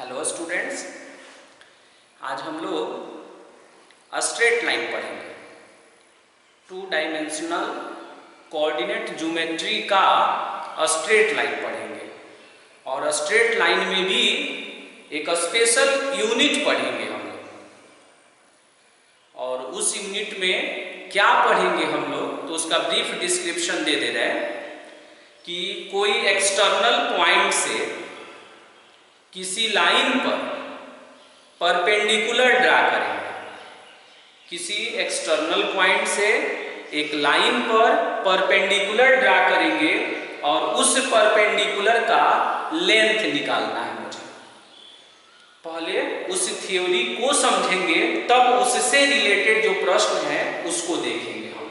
Hello students, आज हम लोग स्ट्रेट लाइन पढ़ेंगे। 2 डायमेंशनल कोऑर्डिनेट ज्योमेट्री का स्ट्रेट लाइन पढ़ेंगे और स्ट्रेट लाइन में भी एक स्पेशल यूनिट पढ़ेंगे हम लोग। और उस यूनिट में क्या पढ़ेंगे हम लोग तो उसका ब्रीफ डिस्क्रिप्शन दे रहे हैं कि कोई एक्सटर्नल पॉइंट से किसी लाइन पर परपेंडिकुलर ड्रा करेंगे। किसी एक्सटर्नल पॉइंट से एक लाइन पर परपेंडिकुलर ड्रा करेंगे और उस परपेंडिकुलर का लेंथ निकालना है मुझे। पहले उस थ्योरी को समझेंगे, तब उससे रिलेटेड जो प्रश्न है उसको देखेंगे हम।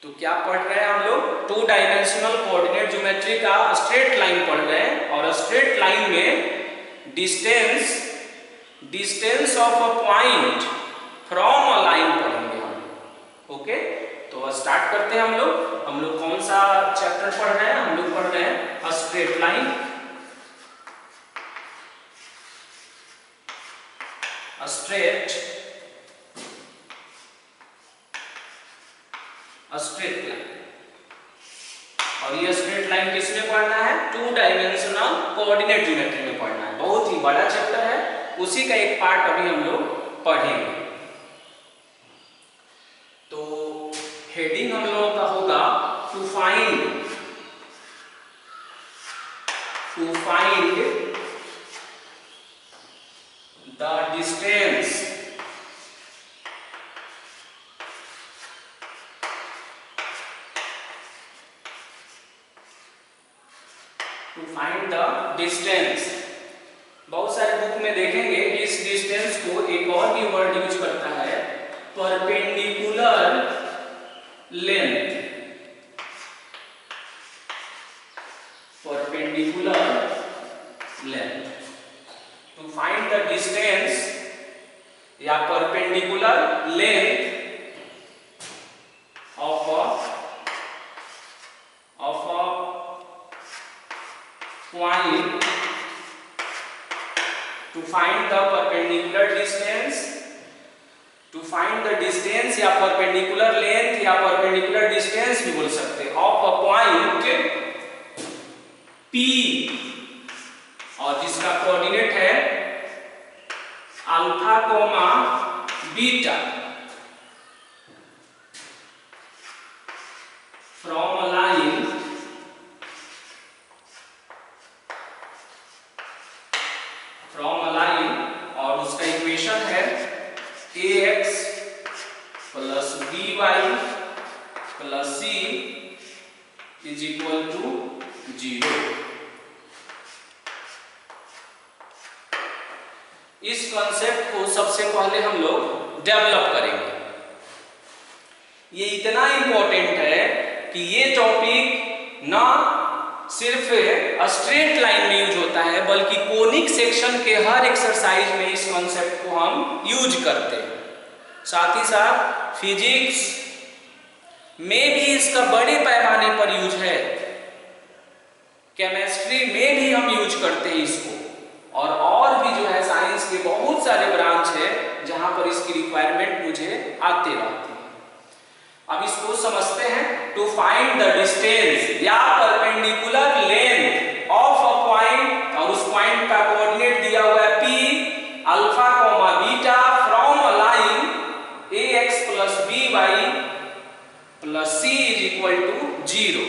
तो क्या पढ़ रहे हैं हम लोग? 2 डायमेंशनल कोऑर्डिनेट ज्योमेट्री का स्ट्रेट लाइन पढ़ रहे हैं और स्ट्रेट लाइन में distance of a point from a line पढ़ेंगे हम। ओके, तो स्टार्ट करते हैं हम लोग कौन सा चैप्टर पढ़ रहे हैं? हम लोग पढ़ रहे हैं स्ट्रेट लाइन। Straight line. और ये स्ट्रेट लाइन किसमें पढ़ना है? 2 डायमेंशनल कोऑर्डिनेट ज्योमेट्री में पढ़ना है। बहुत ही बड़ा चैप्टर है, उसी का एक पार्ट अभी हम लोग पढ़ेंगे। तो हेडिंग हम लोगों का होगा टू फाइंड द डिस्टेंस बहुत सारे बुक में देखेंगे कि इस डिस्टेंस को एक और भी वर्ड यूज करता है, perpendicular length. To find the distance या perpendicular length of a point, to find the perpendicular distance, to find the distance या perpendicular length या perpendicular distance भी बोल सकते हैं, of a point P और जिसका कोऑर्डिनेट है alpha comma beta from a line और उसका इक्वेशन है ax plus by plus c is equal to 0। इस कॉन्सेप्ट को सबसे पहले हम लोग डेवलप करेंगे। ये इतना इंपॉर्टेंट है कि ये टॉपिक ना सिर्फ स्ट्रेट लाइन में यूज होता है, बल्कि कोनिक सेक्शन के हर एक्सरसाइज में इस कॉन्सेप्ट को हम यूज करते हैं। साथ ही साथ फिजिक्स में भी इसका बड़े पैमाने पर यूज है, केमिस्ट्री में भी हम यूज करते हैं इसको, और भी जो है साइंस के बहुत सारे ब्रांच है जहां पर इसकी रिक्वायरमेंट मुझे आते रहती है। अब इसको समझते हैं। टू फाइंड द डिस्टेंस या perpendicular length of a point, और उस पॉइंट का कोऑर्डिनेट दिया हुआ है P alpha comma beta from a line ax plus by plus c is equal to 0।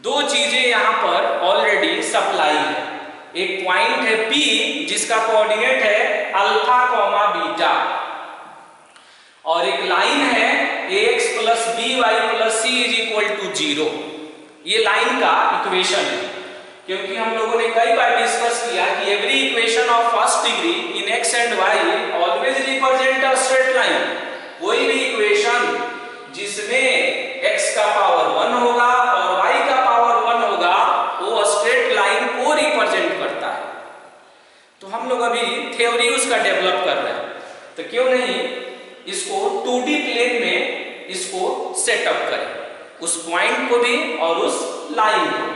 2 चीजें यहां पर ऑलरेडी सप्लाई है। एक पॉइंट है P जिसका कोऑर्डिनेट है अल्फा कोमा बीटा, और एक लाइन है ax plus by plus c is equal to 0। ये लाइन का इक्वेशन है, क्योंकि हम लोगों ने कई बार डिस्कस किया कि every equation of first degree in x and y always represent a straight line. कोई भी इक्वेशन जिसमें x का पावर 1 होगा और y का पावर 1 होगा, वो स्ट्रेट लाइन को रिप्रेजेंट करता है। तो हम लोग अभी थ्योरी उसका डेवलप कर रहे हैं, तो क्यों नहीं इसको 2D प्लेन में इसको सेटअप करें, उस पॉइंट को भी और उस लाइन को।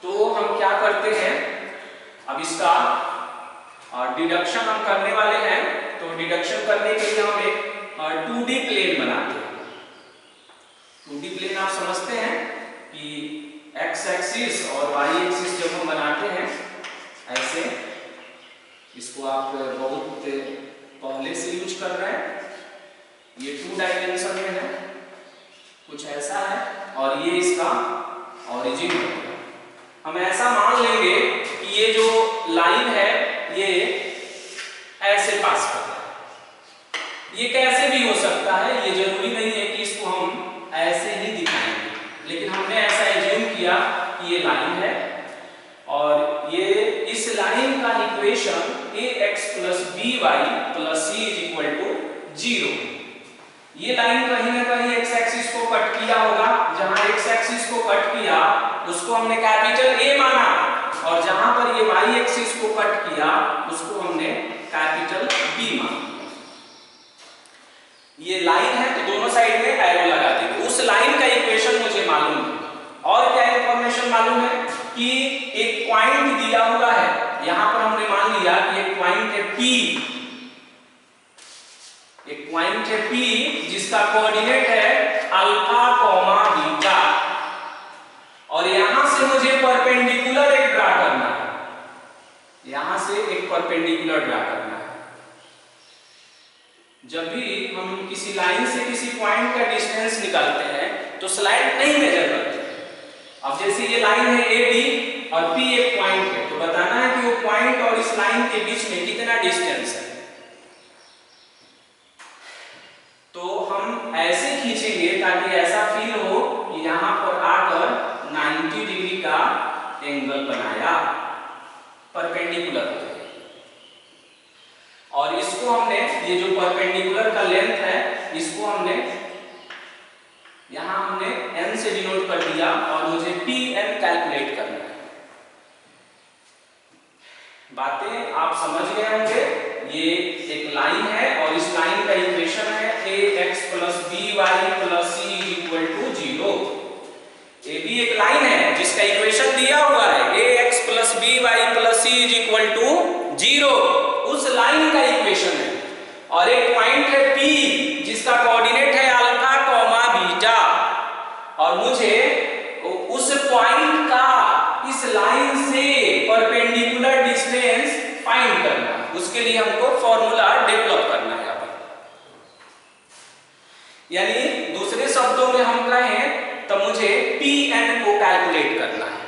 तो हम क्या करते हैं, अब इसका डिडक्शन हम करने वाले हैं, तो डिडक्शन करने के लिए हम एक 2D प्लेन बनाते हैं। 2D प्लेन आप समझते हैं कि x एक्सिस और y एक्सिस जब हम बनाते हैं ऐसे, इसको आप बहुत पहले से यूज कर रहे हैं, ये 2 डायमेंशन में है, कुछ ऐसा है, और ये इसका ओरिजिन है। हम ऐसा मान लेंगे कि ये जो लाइन है ये ऐसे पास कर रहा है। ये कैसे भी हो सकता है, ये जरूरी नहीं है कि इसको हम ऐसे ही दिखाएंगे, लेकिन हमने ऐसा एज्यूम किया कि ये लाइन है और ये इस लाइन का इक्वेशन ax + by + c = 0। ये लाइन कहीं ना कहीं x एक्सिस को कट किया होगा, जहां x एक्सिस को कट किया उसको हमने कैपिटल A माना, और जहां पर ये y एक्सिस को कट किया उसको हमने कैपिटल B माना। ये लाइन है तो दोनों साइड में एरो लगा देंगे। उस लाइन का इक्वेशन मुझे मालूम है, और क्या इंफॉर्मेशन मालूम है कि एक पॉइंट दिया हुआ है, यहां पर हमने मान लिया कि एक पॉइंट है P, एक पॉइंट है P जिसका कोऑर्डिनेट है अल्फा, बीटा, और यहां से मुझे परपेंडिकुलर एक ड्रा करना है, यहां से एक परपेंडिकुलर ड्रा करना है। जब भी हम किसी लाइन से किसी पॉइंट का डिस्टेंस निकालते हैं तो स्लाइड नहीं मेजर करते। अब जैसे ये लाइन है AB और P एक पॉइंट है, तो बताना है कि वो पॉइंट और इस लाइन के बीच में कितना डिस्टेंस है। तो हम ऐसे खींचेंगे ताकि ऐसा फील हो कि यहां पर आकर 90 डिग्री का एंगल बनाया, परपेंडिकुलर। और इसको हमने, ये जो परपेंडिकुलर का लेंथ है, इसको हमने यहां हमने n से डिनोट कर दिया, और मुझे Pn कैलकुलेट करना है। बातें आप समझ गए होंगे। ये एक लाइन है और इस लाइन का इक्वेशन है ax + by + c = 0। AB एक लाइन है जिसका इक्वेशन दिया हुआ है ax + by + c = 0, उस लाइन का इक्वेशन है। और एक पॉइंट है P जिसका कोऑर्डिनेट है अल्फा, बीटा, और मुझे उस पॉइंट का इस लाइन से परपेंडिकुलर डिस्टेंस फाइंड करना है। उसके लिए हमको फॉर्मूला डेवलप करना है यहाँ पर। यानी दूसरे शब्दों में हम कहें तो मुझे Pn को कैलकुलेट करना है।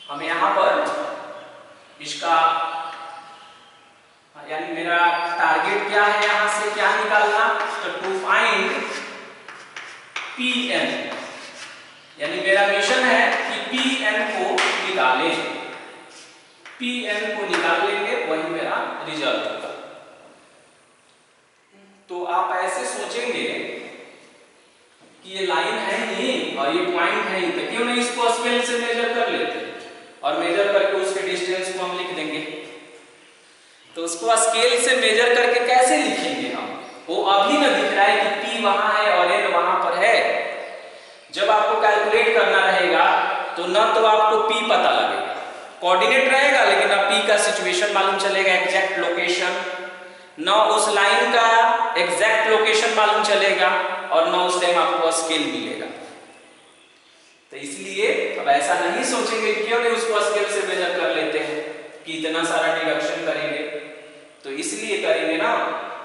हम यहाँ पर इसका, यानी मेरा टारगेट क्या है, यहां से क्या निकालना, तो टू फाइंड Pn, यानी मेरा मिशन है कि Pn को निकालें। Pn को निकाल लेंगे, वही मेरा रिजल्ट होगा। तो आप ऐसे सोचेंगे कि ये लाइन है ही और ये पॉइंट है ही, तो क्यों नहीं इसको स्केल से मेजर कर लेते, और मेजर करके उसके डिस्टेंस को हम लिख देंगे। तो उसको स्केल से मेजर करके कैसे लिखेंगे हम, वो अभी न दिख रहा है कि P वहां है और N वहां पर है। जब आपको कैलकुलेट करना रहेगा तो न तो आपको P पता लगेगा, कोऑर्डिनेट रहेगा, लेकिन अब P का सिचुएशन मालूम चलेगा, एग्जैक्ट लोकेशन, न उस लाइन का एग्जैक्ट लोकेशन मालूम चलेगा, और न उस टाइम आपको स्केल मिलेगा। तो इसलिए अब ऐसा नहीं सोचेंगे क्यों नहीं उसको स्केल से मेजर कर लेते हैं कि इतना सारा डिडक्शन करेंगे। तो इसलिए करेंगे ना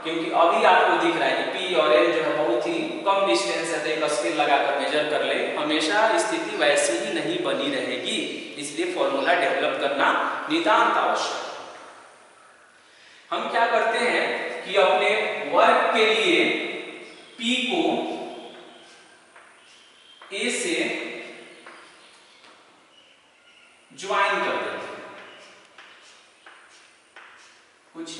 क्योंकि अभी आपको दिख रहा है कि P और N जो है बहुत ही कम डिस्टेंस है, तो एक स्केल लगाकर मेजर कर ले, हमेशा स्थिति वैसी ही नहीं बनी रहेगी। इसलिए फॉर्मूला डेवलप करना नितांत आवश्यक। हम क्या करते हैं कि अपने वर्क के लिए P को A से ज्वाइन कर देते हैं। कुछ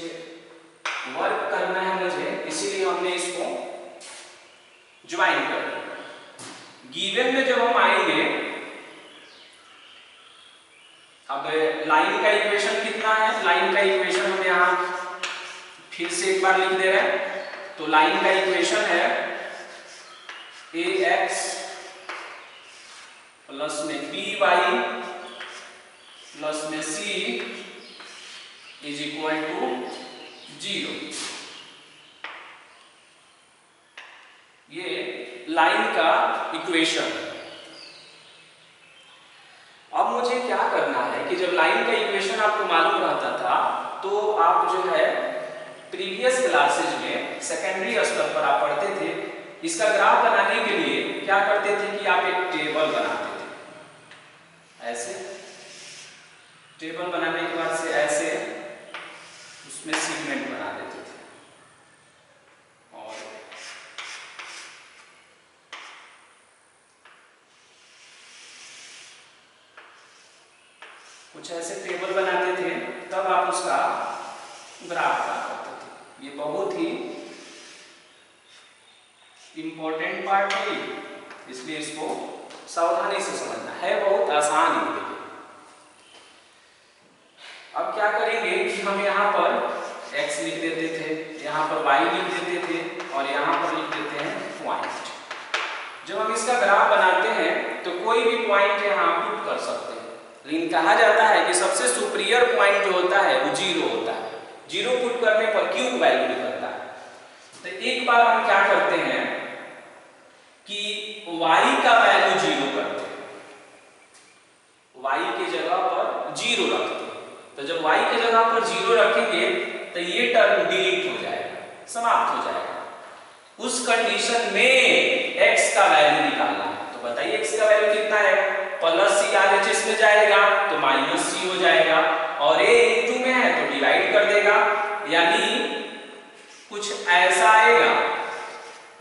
वर्क करना है मुझे, इसीलिए हमने इसको ज्वाइन कर दिया। गिवन में जब हम आएंगे, अब लाइन का इक्वेशन कितना है, लाइन का इक्वेशन हम यहां फिर से एक बार लिख दे रहे हैं। तो लाइन का इक्वेशन है ax प्लस में by प्लस में c इक्वल टू 0। ये लाइन का इक्वेशन। अब मुझे क्या करना है कि जब लाइन का इक्वेशन आपको मालूम रहता था तो आप जो है प्रीवियस क्लासेज में सेकेंडरी स्तर पर आप पढ़ते थे, इसका ग्राफ बनाने के लिए क्या करते थे कि आप एक टेबल बनाते थे। ऐसे टेबल बनाने के बाद से ऐसे उसमें सेगमेंट बना देते थे और कुछ ऐसे टेबल बनाते थे, तब आप उसका ग्राफ बना करते थे। ये बहुत ही इंपॉर्टेंट पार्ट है, इसलिए इसको सावधानी से समझना है, बहुत आसान है। अब क्या करेंगे कि हम यहाँ पर x लिख देते थे, यहाँ पर y लिख देते थे और यहाँ पर लिख देते हैं पॉइंट। जब हम इसका ग्राफ बनाते हैं तो कोई भी पॉइंट यहाँ पुट कर सकते हैं, लेकिन कहा जाता है कि सबसे सुपीरियर पॉइंट जो होता है वो 0 होता है। 0 पुट करने पर क्यूब वैल्यू निकलता है। तो एक बार हम क्या करते हैं कि y का वैल्यू 0 करते हैं, y के जगह पर 0 रखते हैं। तो जब y के जगह पर 0 रखेंगे तो ये टर्म डिलीट हो जाएगा, समाप्त हो जाएगा। उस कंडीशन में x का वैल्यू निकालना है। तो बताइए x का वैल्यू कितना है? प्लस c RHS में जाएगा तो माइनस c हो जाएगा, और a इनटू में है तो डिवाइड कर देगा, यानी कुछ ऐसा आएगा,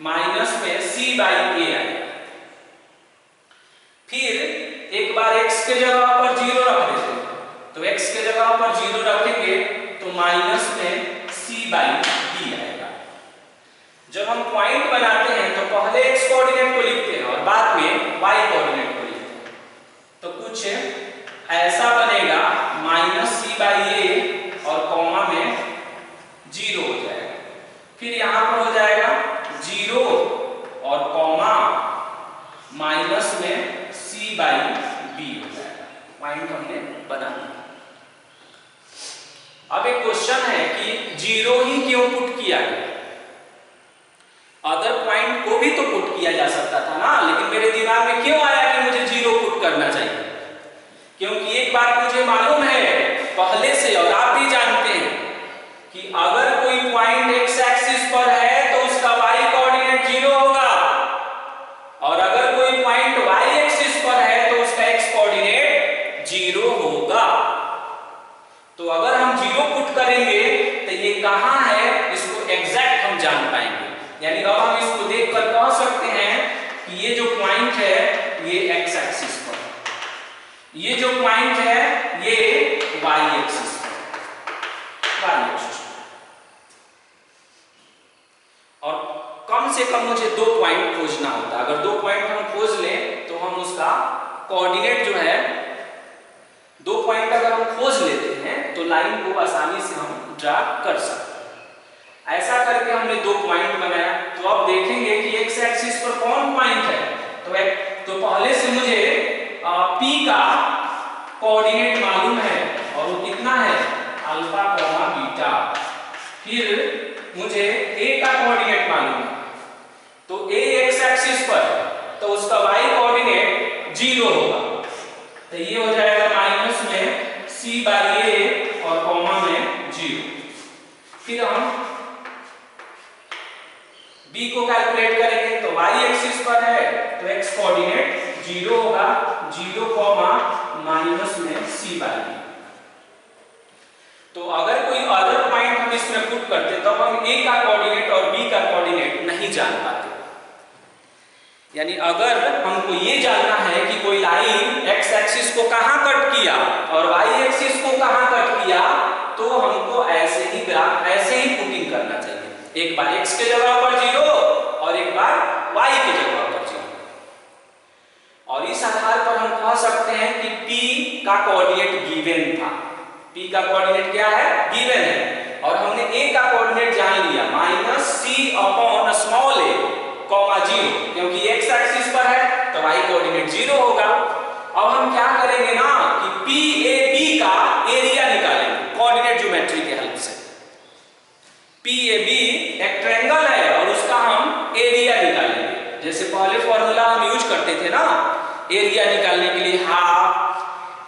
माइनस में c बाई a आएगा। फिर एक बार x के जगह पर 0 रख देते हैं, तो x के जगह पर 0 रखेंगे तो माइनस में c बाई b आएगा। जब हम पॉइंट बनाते हैं तो पहले x कोऑर्डिनेट को लिखते हैं और बाद में y कोऑर्डिनेट को लिखते हैं, तो कुछ ऐसा बनेगा, माइनस c बाई a और कॉमा में 0 हो जाएगा। फिर यहां पर हो जाएगा 0 और कॉमा माइनस में c बाई b हो जाएगा। पॉइंट हमने बना दिया। अब एक क्वेश्चन है कि 0 ही क्यों पुट किया गया? अदर पॉइंट को भी तो पुट किया जा सकता था ना, लेकिन मेरे दिमाग में क्यों आया कि मुझे 0 पुट करना चाहिए? क्योंकि एक बात मुझे मालूम है पहले से, और आप भी जानते हैं कि अगर कोई पॉइंट x एक्सिस पर है तो उसका y कोऑर्डिनेट 0 होगा, और अगर कोई पॉइंट y एक्सिस पर है तो उसका x कोऑर्डिनेट 0 होगा। तो अगर हम 0 पुट करेंगे तो ये कहां है, इसको एग्जैक्ट हम जान पाएंगे। यानी अब हम इसको देखकर कह सकते हैं कि ये जो पॉइंट है ये x एक्सिस पर, ये जो पॉइंट है ये y एक्सिस पर, y एक्सिस पर। और कम से कम मुझे 2 पॉइंट खोजना होता है। अगर 2 पॉइंट हम खोज लें तो हम उसका कोऑर्डिनेट जो है, 2 पॉइंट अगर हम खोज लेते हैं तो लाइन को आसानी से हम ड्रा कर सकते हैं। ऐसा करके हमने 2 पॉइंट बनाया। तो अब देखेंगे कि x एक्सिस पर कौन पॉइंट है। तो पहले से मुझे p का कोऑर्डिनेट मालूम है और वो कितना है, अल्फा कॉमा बीटा। फिर मुझे a का कोऑर्डिनेट मालूम है, तो a x एक्सिस पर तो उसका y कोऑर्डिनेट 0 होगा, तो ये हो जाएगा माइनस में c बाई a और कॉमा में 0। फिर हम b को कैलकुलेट करेंगे तो y एक्सिस पर है तो x कोऑर्डिनेट 0 होगा, 0 कॉमा माइनस में c बाई b। तो अगर कोई अदर पॉइंट हम इसमें पुट करते तो हम a का कोऑर्डिनेट और b का कोऑर्डिनेट नहीं जान पाते। यानी अगर हमको ये जानना है कि कोई लाइन x एक्सिस को कहां कट किया और y एक्सिस को कहां कट किया, तो हमको ऐसे ही ग्राफ, ऐसे ही पुटिंग करना चाहिए। एक बार x के जगह पर 0 और एक बार y के जगह पर 0। और इस आधार पर हम कह सकते हैं कि p का कोऑर्डिनेट गिवन था। p का कोऑर्डिनेट क्या है, गिवन है, और हमने a का कोऑर्डिनेट जान लिया, minus c upon small a comma 0, क्योंकि x एक्सिस पर है तो y कोऑर्डिनेट 0 होगा। अब हम क्या करेंगे ना कि PAB का एरिया निकालेंगे कोऑर्डिनेट ज्योमेट्री के हेल्प जैसे पहले फॉर्मूला हम यूज करते थे ना एरिया निकालने के लिए, हाफ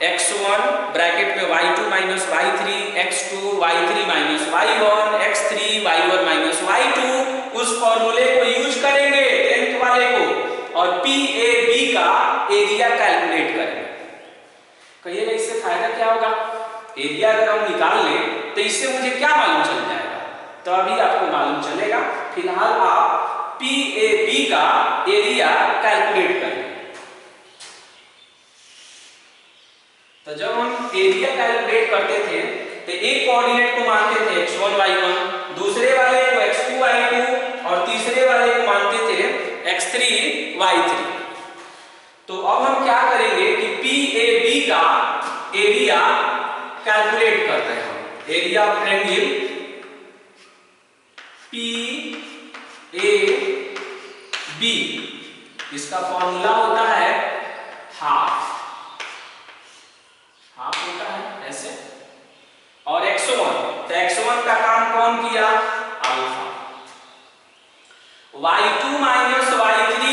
x1 ब्रैकेट में y2 minus y3 x2 y3 minus y1 x3 y1 minus y2, उस फॉर्मूले को यूज करेंगे 10th वाले को और PAB का एरिया कैलकुलेट करेंगे। कहिएगा इससे फायदा क्या होगा? एरिया अगर हम निकाल लें तो इससे मुझे क्या मालूम चल जाएगा? तो अभी आपको मालूम चलेगा। फिलहाल आप PAB का एरिया कैलकुलेट करें। तो जब हम एरिया कैलकुलेट करते थे तो एक कोऑर्डिनेट को मानते थे x1 y1, दूसरे वाले को x2 y2 और तीसरे वाले को मानते थे x3 y3। तो अब हम क्या करेंगे कि PAB का एरिया कैलकुलेट करते हैं। हम एरिया ऑफ ट्रायंगल PAB, इसका फॉर्मूला होता है हाफ होता है ऐसे, और x1, तो x1 का काम कौन किया? अल्फा। y2 माइनस y3,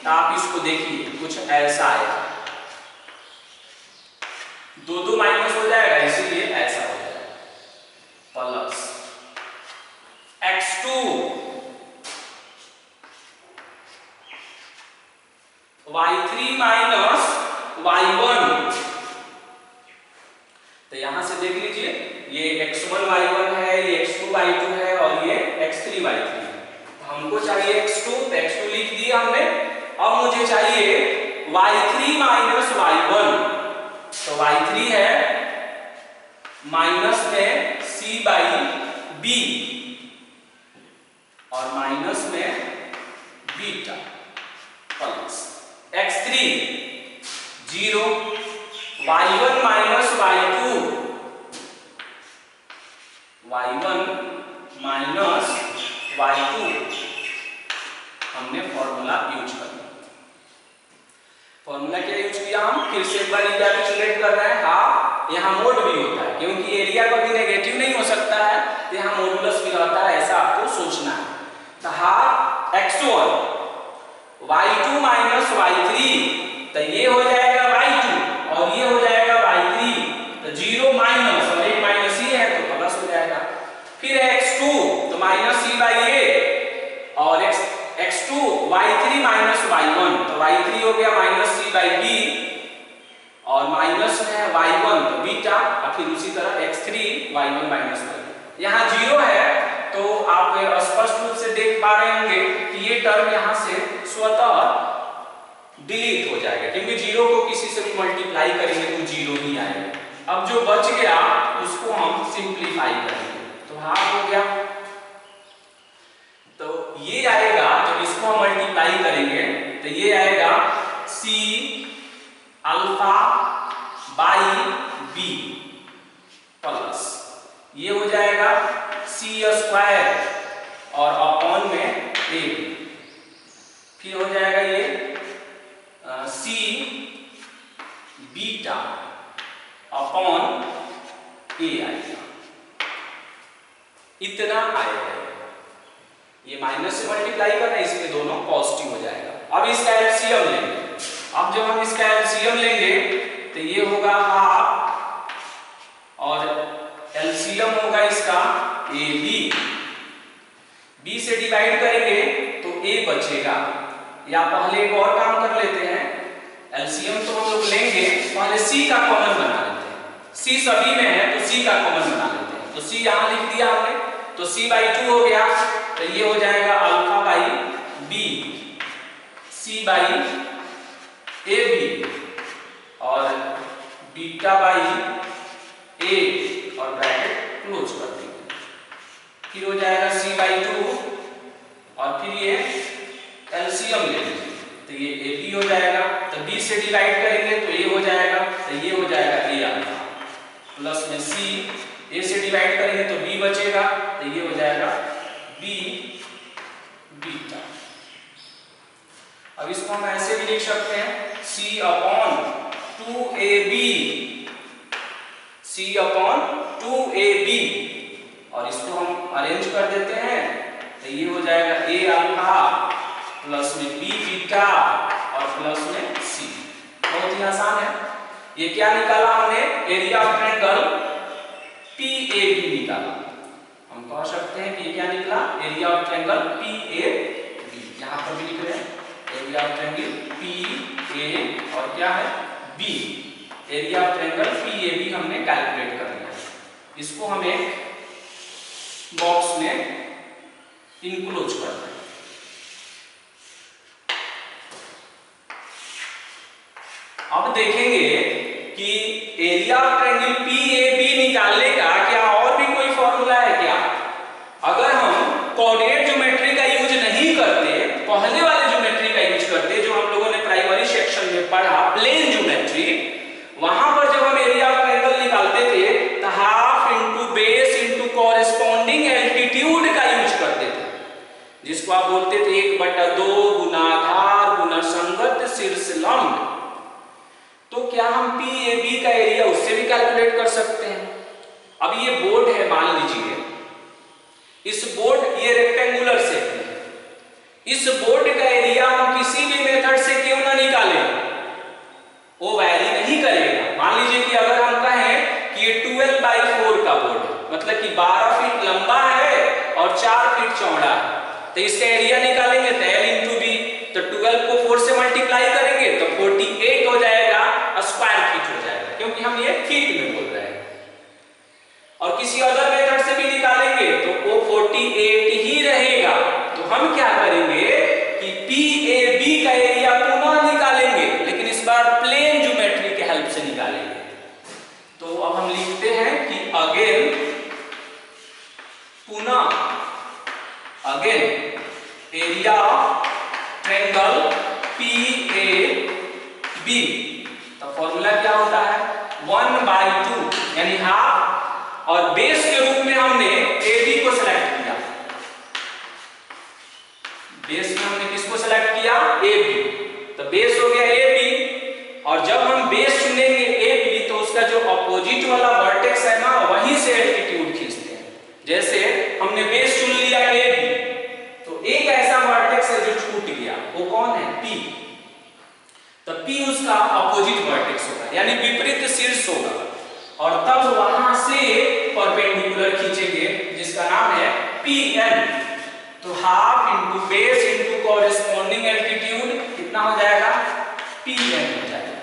तो आप इसको देखिए कुछ ऐसा है, दो माइनस हो जाएगा इसीलिए ऐसा हो जाएगा, plus x2 y3 minus y1, तो यहां से देख लीजिए ये x1 y1 है, ये x2 y2 है और ये x3 y3 है। तो हमको चाहिए x2, तो x2 लिख दिया हमने। अब मुझे चाहिए y3 माइनस y1, तो y3 है माइनस में c बाई b और माइनस में beta plus x3 0 y1 minus y2, y1 minus y2, हमने फॉर्मूला यूज कर लिया। फॉर्मूला क्या यूज किया? हम फिर से एक बार रिकैपिचुलेट कर रहे हैं। हाफ यहाँ मोड भी होता है क्योंकि एरिया कभी नेगेटिव नहीं हो सकता है, तो यहाँ मॉडुलस भी रहता है, ऐसा आपको सोचना है। तो half x1 y2 minus y3, तो ये हो जाएगा y2 और ये हो जाएगा y3, तो 0 माइनस और एक माइनस ही है तो प्लस हो जाएगा। फिर x2 तो माइनस c बाई a और x2 y3 माइनस y1, तो y3 हो गया माइनस c बाई b और माइनस में y1 तो बीटा और फिर उसी तरह x3 y1 माइनस y। यहाँ 0 है तो आप स्पष्ट रूप से देख पा रहे होंगे कि ये टर्म यहाँ से स्वतः डिलीट हो जाएगा क्योंकि 0 को किसी से भी मल्टीप्लाई करेंगे तो 0 ही आएगा। अब जो बच गया उसको हम सिंप्लीफाई करेंगे, तो हाफ हो गया। तो ये आएगा, जब इसको हम मल्टीप्लाई करेंगे तो ये आएगा c alpha by b plus ये हो जाएगा c स्क्वायर और अपॉन में a, फिर हो जाएगा ये c बीटा अपॉन a आएगा, इतना आएगा। ये माइनस से मल्टीप्लाई करना है इसमें दोनों पॉजिटिव हो जाएगा। अब इसका एलसीएम लेंगे। अब जब हम इसका एलसीएम लेंगे तो ये होगा हाफ और एलसीएम होगा इसका AB, B से डिवाइड करेंगे तो A बचेगा। या पहले एक और काम कर लेते हैं, एलसीएम तो हम लोग लेंगे, पहले C का कॉमन बना लेते हैं। C सभी में है तो C का कॉमन बना लेते हैं, तो C यहाँ लिख दिया हमने, तो c बाई 2 हो गया, तो ये हो जाएगा alpha by b, c by A B और बीटा बाई ए और ब्रैकेट क्लोज कर देंगे। फिर हो जाएगा c बाई 2 और फिर ये एलसीएम ले लीजिए, तो ये ए बी हो जाएगा, तो b से डिवाइड करेंगे तो ये हो जाएगा, तो ये हो जाएगा ए अल्फा प्लस में c, a से डिवाइड करेंगे तो b बचेगा, तो ये हो जाएगा b बीटा। अब इसको हम ऐसे भी लिख सकते हैं c upon 2ab, c upon 2ab और इसको हम अरेंज कर देते हैं तो ये हो जाएगा ए अल्फा प्लस में बी बीटा और प्लस में सी। बहुत ही आसान है। ये क्या निकाला हमने? एरिया ऑफ ट्रायंगल PAB निकाला। हम कह सकते हैं कि ये क्या निकला? Area of triangle PAB। यहाँ पर भी लिख रहे हैं एरिया ऑफ ट्रायंगल PA और क्या है B। Area of triangle PAB हमने कैलकुलेट कर लिया। इसको हमें बॉक्स में इनक्लोज करना है। अब देखेंगे कि एरिया ऑफ ट्रायंगल PAB निकालने का क्या और भी कोई फॉर्मूला है क्या? अगर हम कोऑर्डिनेट ज्योमेट्री का यूज नहीं करते, पहले वाले ज्योमेट्री का यूज करते जो हम लोगों ने प्राइमरी सेक्शन में पढ़ा प्लेन ज्योमेट्री, वहां पर जब हम एरिया ऑफ ट्रायंगल निकालते थे तो half into base into corresponding altitude का यूज करते थे, जिसको आप बोलते थे 1/2 गुना आधार गुना संगत शीर्ष लंब। तो क्या हम PAB का एरिया उससे भी कैलकुलेट कर सकते हैं? अब ये बोर्ड है, मान लीजिए इस बोर्ड ये रेक्टेंगुलर शेप है, इस बोर्ड का एरिया हम किसी भी मेथड से क्यों ना निकालें, वो वैरी नहीं करेगा। मान लीजिए कि अगर हम कहें कि ये 12/4 का बोर्ड है, मतलब कि 12 फीट लंबा है और 4 फीट चौड़ा है, तो इसका एरिया निकालेंगे तो L इंटू बी, तो 12 को 4 से मल्टीप्लाई करेंगे तो 48 हो जाएगा, स्क्वायर फीट हो जाएगा, क्योंकि हम ये फीट में बोल रहे हैं। और किसी अदर मेथड से भी निकालेंगे तो वो 48 ही रहेगा। तो हम क्या करेंगे कि PAB का एरिया पुनः निकालेंगे, लेकिन इस बार प्लेन ज्योमेट्री के हेल्प से निकालेंगे। तो अब हम लिखते हैं कि अगेन पुनः again area of triangle PAB। तो फॉर्मूला क्या होता है? 1/2 यानी हाफ, और बेस के रूप में हमने AB को सिलेक्ट किया। बेस में हमने किसको सिलेक्ट किया? AB। तो बेस हो गया AB, और जब हम बेस चुनेंगे AB तो उसका जो अपोजिट वाला वर्टेक्स है ना, वहीं से एल्टीट्यूड खींचते हैं। जैसे हमने बेस चुन लिया AB, तो एक ऐसा वर्टेक्स है जो छूट गया, वो कौन है? P। तो P उसका अपोजिट वर्टेक्स होगा, यानी विपरीत शीर्ष होगा, और तब वहां से परपेंडिकुलर खींचेंगे जिसका नाम है PN। तो half into base into corresponding altitude कितना हो जाएगा? PN हो जाएगा।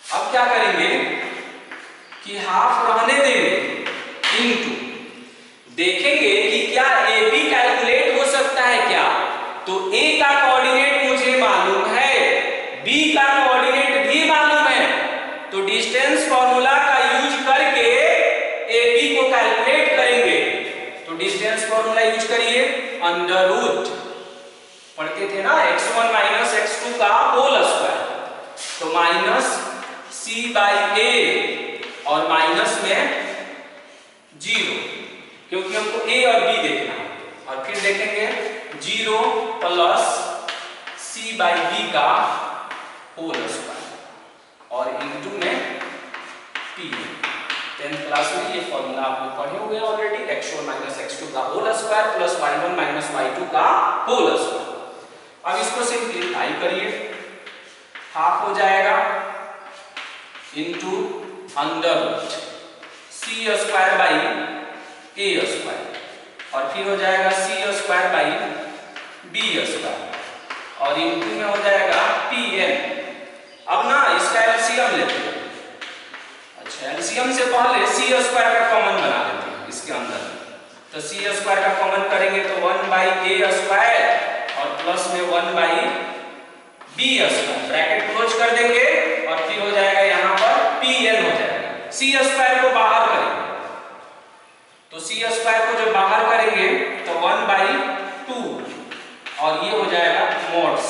अब क्या करेंगे कि हाफ रहने देंगे, इनटू देखेंगे कि क्या AB कैलकुलेट हो सकता है क्या। तो A का कोऑर्डिनेट मुझे मालूम है, B का कोऑर्डिनेट भी मालूम है, तो डिस्टेंस फॉर्मूला का यूज करके AB को कैलकुलेट करेंगे। तो डिस्टेंस फॉर्मूला यूज करिए, अंडर रूट पढ़ते थे ना x1 माइनस x2 का होल स्क्वायर, तो माइनस C/A और माइनस में 0, क्योंकि हमको A और B देखना है, और फिर देखेंगे 0 प्लस C/B का होल स्क्वायर और इनटू में P। 10th क्लास में ये फॉर्मूला आप लोग पढ़े हुए ऑलरेडी, x1 माइनस x2 का whole square plus y1 minus y2 का होल स्क्वायर। अब इसको सिंप्लीफाई करिए, हाफ हो जाएगा into under root C square by A square, और फिर हो जाएगा C square by B square, और इनटू में हो जाएगा PN। अब ना इसका एलसीएम लेते हैं। अच्छा, एलसीएम से पहले C स्क्वायर का कॉमन बना लेते हैं इसके अंदर। तो C स्क्वायर का कॉमन करेंगे तो 1/A स्क्वायर और प्लस में 1/B स्क्वायर, ब्रैकेट क्लोज कर देंगे, और फिर हो जाएगा यहाँ पर PN हो जाएगा। C स्क्वायर को बाहर करेंगे, तो C स्क्वायर को जब बाहर करेंगे तो 1/2, और ये हो जाएगा मॉड C।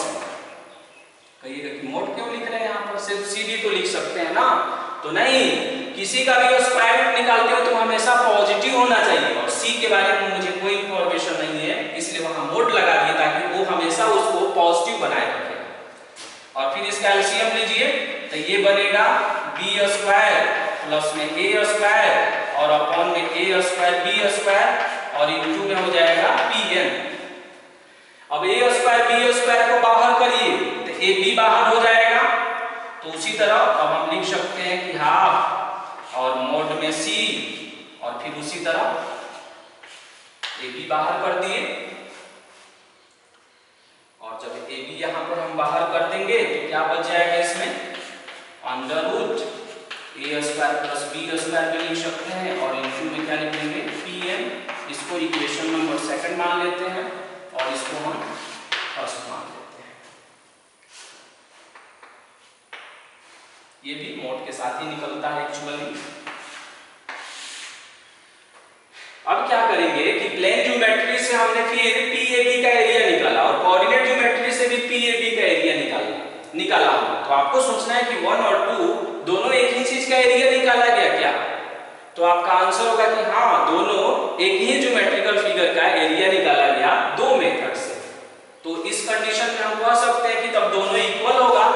कहिएगा कि मोड क्यों लिख रहे हैं यहाँ पर, सिर्फ CD तो लिख सकते हैं ना। तो नहीं, किसी का भी स्क्वायर रूट निकालते हो तो हमेशा पॉजिटिव होना चाहिए, और C के बारे में मुझे कोई इंफॉर्मेशन नहीं है, इसलिए वहां मोड लगा दिया ताकि वो हमेशा उसको पॉजिटिव बनाए रखे। और फिर इसका एलसीएम लीजिए, तो ये बनेगा B स्क्वायर प्लस में A स्क्वायर और अपॉन में a स्क्वायर b स्क्वायर और इनटू में हो जाएगा pn। अब a स्क्वायर b स्क्वायर को बाहर करिए तो ab बाहर हो जाएगा। तो उसी तरह अब हम लिख सकते हैं कि हाफ और मोड में c और फिर उसी तरह ab बाहर कर दिए और जब ab यहां पर हम बाहर कर देंगे तो क्या बच जाएगा इसमें under root a square plus b square भी लिख सकते हैं और इनटू में क्या लिख देंगे pn। इसको इक्वेशन नंबर सेकंड मान लेते हैं और इसको हम फर्स्ट मान लेते हैं। ये भी मोड के साथ ही निकलता है एक्चुअली। अब क्या करेंगे कि प्लेन ज्योमेट्री से हमने फिर PAB का एरिया निकाला और कोऑर्डिनेट ज्योमेट्री से भी PAB का एरिया निकाला हमने। तो आपको सोचना है कि 1 और 2 दोनों एक ही चीज का एरिया निकाला गया क्या? तो आपका आंसर होगा कि हाँ, दोनों एक ही ज्योमेट्रिकल फिगर का एरिया निकाला गया दो मेथड से। तो इस कंडीशन में हम कह सकते हैं कि तब दोनों इक्वल होगा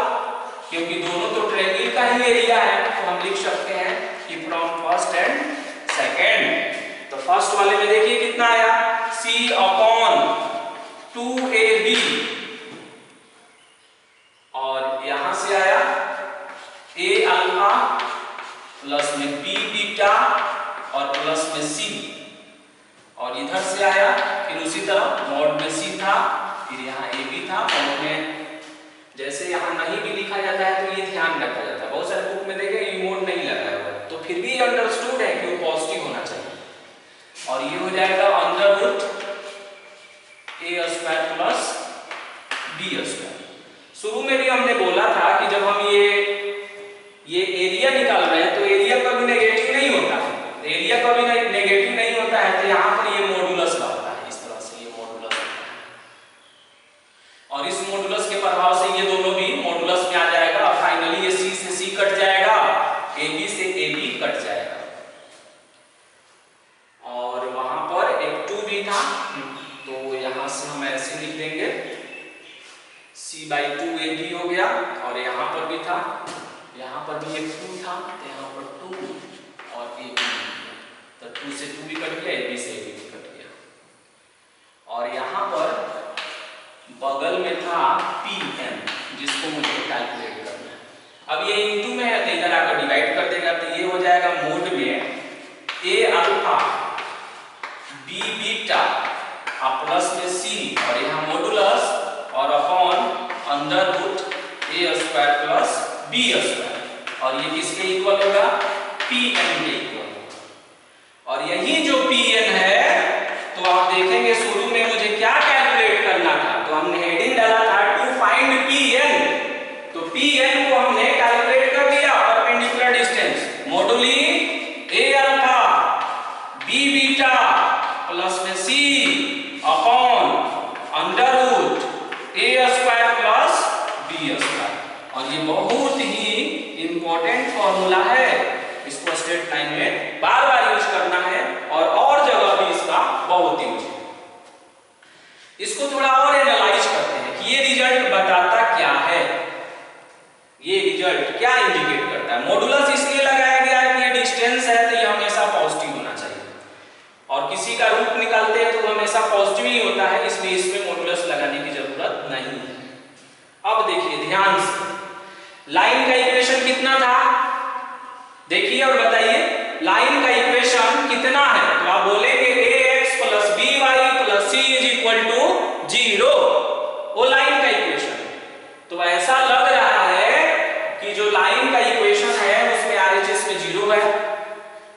क्योंकि दोनों तो ट्रायंगल का ही एरिया है। तो हम लिख सकते हैं कि फ्रॉम फर्स्ट एंड सेकंड। तो फर्स्ट वाले में देखिए कितना आया c अपॉन 2ab और यहां से आया a अल्फा प्लस में b बीटा और प्लस में c और इधर से आया फिर उसी तरह मोड में c था फिर यहाँ ab था। मोड में जैसे यहाँ नहीं भी लिखा जाता है तो ये ध्यान रखा जाता है। बहुत सारे बुक में देखे ये मोड नहीं लगाया हुआ तो फिर भी अंडरस्टूड है कि वो पॉजिटिव होना चाहिए और ये हो जाएगा under root a square plus b square. शुरू में भी हमने बोला था कि जब हम ये एरिया निकाल रहे हैं तो एरिया कभी नेगेटिव नहीं होता है। एरिया कभी नेगेटिव नहीं होता है तो यहाँ पर ये मॉडुलस का होता है। इस तरह से ये मॉडुलस होता है और इस मॉडुलस के प्रभाव से ये दोनों भी मॉडुलस में आ जाएगा और फाइनली ये c से c कट जाएगा, ab से ab कट जाएगा और वहां पर एक 2 भी था तो यहां से हम ऐसे लिख देंगे c/2ab हो गया और यहां पर भी था, यहां पर भी एक 2 था तो यहां पर 2 और ab तो 2 से 2 भी कट गया, ab से ab भी कट गया और यहां पर बगल में था pn जिसको मुझे कैलकुलेट करना है। अब ये इनटू में है तो इधर आकर डिवाइड कर देगा तो ये हो जाएगा मोड में a alpha b beta plus में c और यहाँ मोडुलस और upon under root a square plus b square और ये किसके इक्वल होगा pn के इक्वल होगा। और यही जो pn है तो आप देखेंगे शुरू में मुझे क्या कैलकुलेट करना था तो हमने हेडिंग डाला था टू फाइंड pn। तो pn को हमने कैलकुलेट कर दिया perpendicular distance moduli a alpha b beta plus में c upon under root a square plus b square और ये बहुत ही इंपॉर्टेंट फॉर्मूला है। इसको स्ट्रेट लाइन में बार बार यूज करना है और जगह भी इसका बहुत यूज है। इसको थोड़ा और एनालाइज करते हैं कि ये रिजल्ट बताता क्या है, ये रिजल्ट क्या इंडिकेट करता है। मॉडुलस इसलिए लगाया गया है कि ये डिस्टेंस है तो ये हमेशा पॉजिटिव होना चाहिए और किसी का रूट निकालते हैं तो हमेशा पॉजिटिव ही होता है, इसलिए इसमें मॉडुलस लगाने की जरूरत नहीं है। अब देखिए ध्यान से लाइन का इक्वेशन कितना था देखिए और बताइए लाइन का इक्वेशन कितना है तो आप बोलेंगे ax plus by plus c is equal to 0 वो लाइन का इक्वेशन। तो ऐसा लग रहा है कि जो लाइन का इक्वेशन है उसमें RHS में 0 है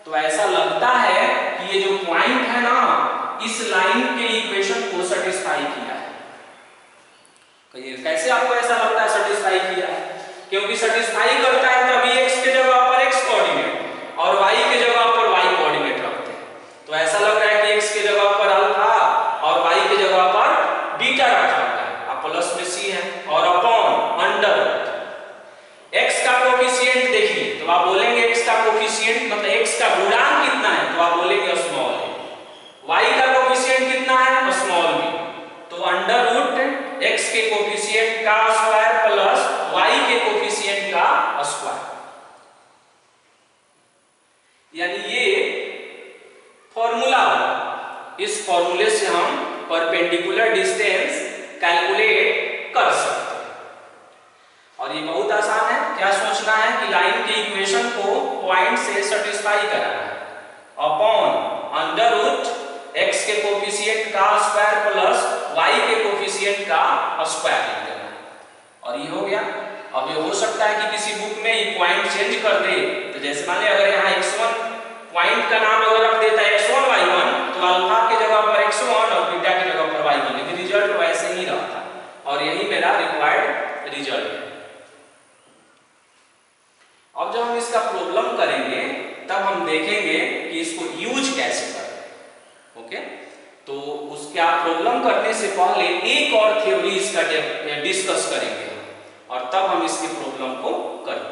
तो ऐसा लगता है कि ये जो पॉइंट है ना इस लाइन के इक्वेशन को सेटिस्फाई किया है। कहिए कैसे आपको ऐसा लगता है सेटिस्फाई किया है? क्योंकि सेटिस्फाई करता है तभी x के जगह पर x कोऑर्डिनेट और y के जगह पर y कोऑर्डिनेट रखते हैं। तो ऐसा लग रहा है कि x के जगह पर अल्फा और y के जगह पर बीटा रखा हुआ है, अब प्लस में c है और अपॉन अंडर x का कोएफिशिएंट देखिए तो आप बोलेंगे x का कोएफिशिएंट मतलब x का गुणांक कितना है तो आप बोलेंगे स्मॉल है, y का कोएफिशिएंट कितना है स्मॉल b तो अंडर रूट x के कोएफिशिएंट का स्क्वायर प्लस y के कोएफिशिएंट का स्क्वायर। फॉर्मूला इस फॉर्मूले से हम परपेंडिकुलर डिस्टेंस कैलकुलेट कर सकते हैं। और ये बहुत आसान है। क्या सोचना है कि लाइन के इक्वेशन को पॉइंट से सेटिस्फाई कराना है अपॉन अंडर रूट x के कोफिशिएंट का स्क्वायर प्लस y के कोफिशिएंट का स्क्वायर लिख देना है। और ये हो गया। अब ये हो सकता है कि किसी बुक में ये पॉइंट चेंज कर दे, तो जैसे मान लिया अगर यहाँ x1 पॉइंट का नाम अगर रख देता है x1 y1 तो अल्फा की जगह पर x1 और बीटा की जगह पर y1, लेकिन रिजल्ट वैसे ही रहता। और यही मेरा रिक्वायर्ड रिजल्ट है। अब जब हम इसका प्रॉब्लम करेंगे तब हम देखेंगे कि इसको यूज कैसे करें। ओके, तो उसका प्रॉब्लम करने से पहले एक और थ्योरी इसका डिस्कस करेंगे और तब हम इसके प्रॉब्लम को करेंगे।